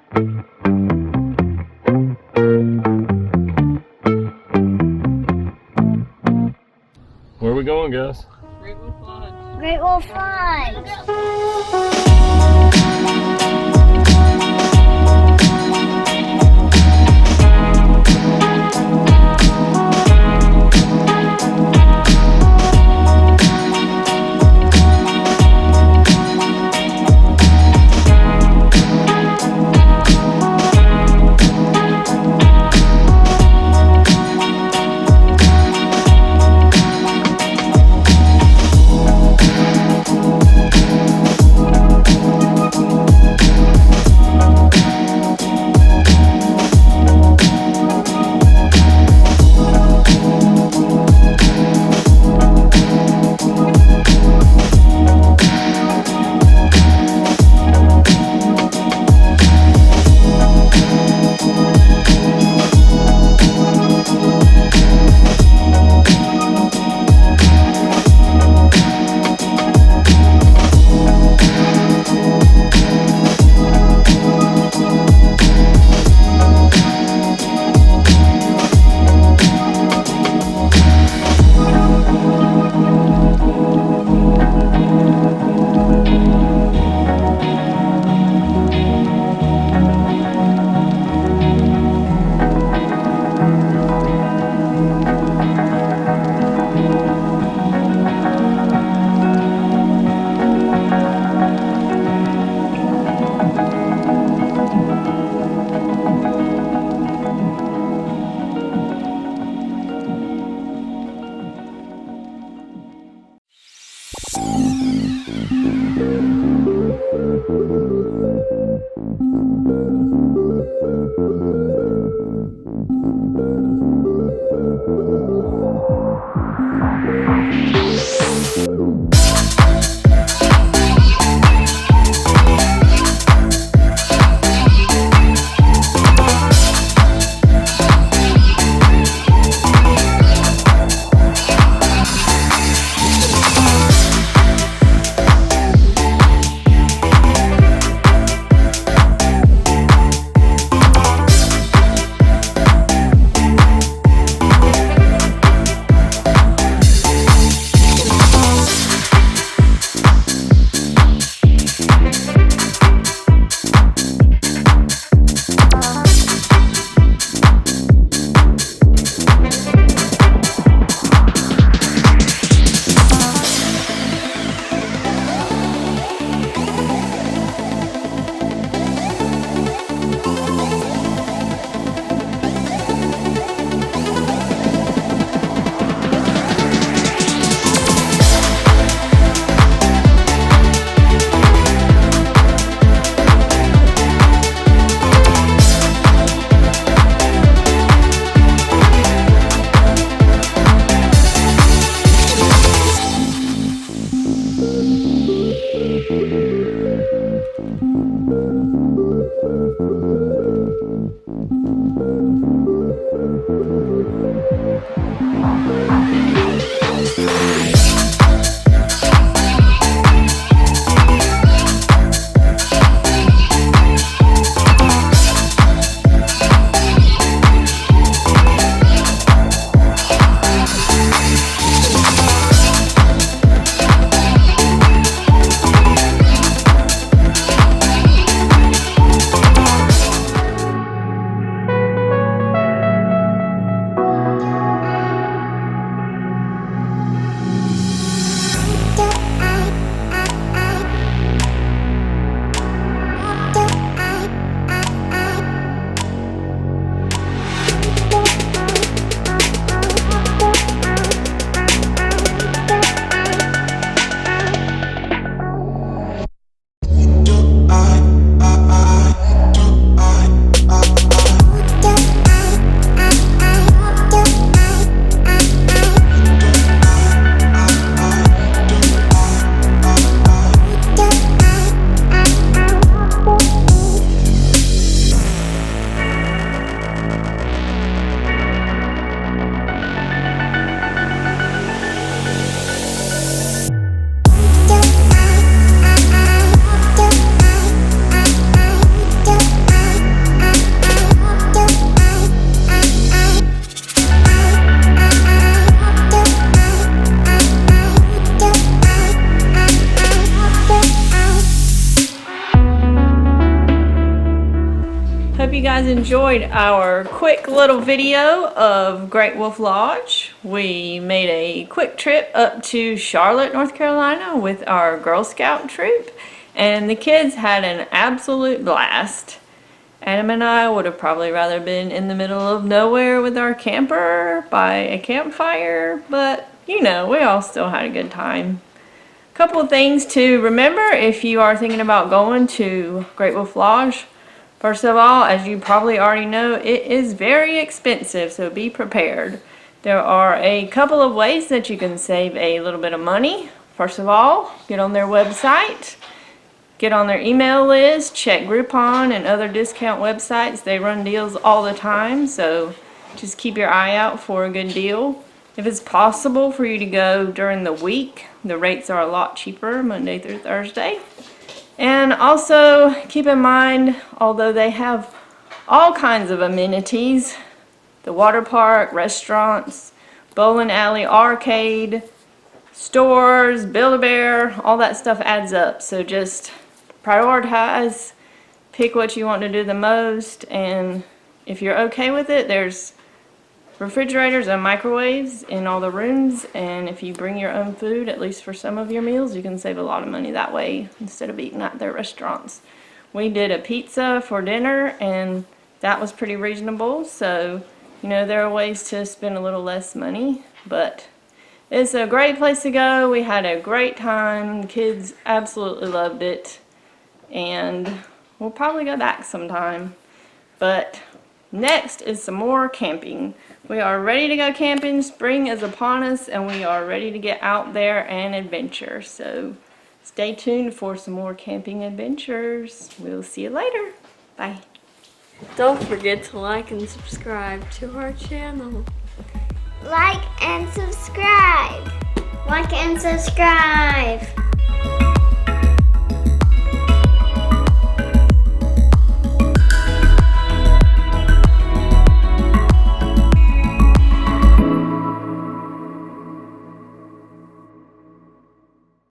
Where are we going, guys? Great Wolf Lodge. Great Wolf Lodge. hope you guys enjoyed our quick little video of Great Wolf Lodge. We made a quick trip up to Charlotte, North Carolina with our Girl Scout troop, and the kids had an absolute blast. Adam and I would have probably rather been in the middle of nowhere with our camper by a campfire, but you know, we all still had a good time. Couple of things to remember if you are thinking about going to Great Wolf Lodge. First of all, as you probably already know, it is very expensive, so be prepared. There are a couple of ways that you can save a little bit of money. First of all, get on their website, get on their email list, check Groupon and other discount websites. They run deals all the time, so just keep your eye out for a good deal. If it's possible for you to go during the week, the rates are a lot cheaper Monday through Thursday. And also keep in mind, although they have all kinds of amenities, the water park, restaurants, bowling alley, arcade, stores, Build-A-Bear, all that stuff adds up. So just prioritize, pick what you want to do the most, and if you're okay with it, there's refrigerators and microwaves in all the rooms, and if you bring your own food, at least for some of your meals, you can save a lot of money that way instead of eating at their restaurants. We did a pizza for dinner, and that was pretty reasonable, so you know, there are ways to spend a little less money, but it's a great place to go. We had a great time. The kids absolutely loved it, and we'll probably go back sometime. But next is some more camping. We are ready to go camping. Spring is upon us, and we are ready to get out there and adventure. So stay tuned for some more camping adventures. We'll see you later. Bye. Don't forget to like and subscribe to our channel. Like and subscribe. Like and subscribe.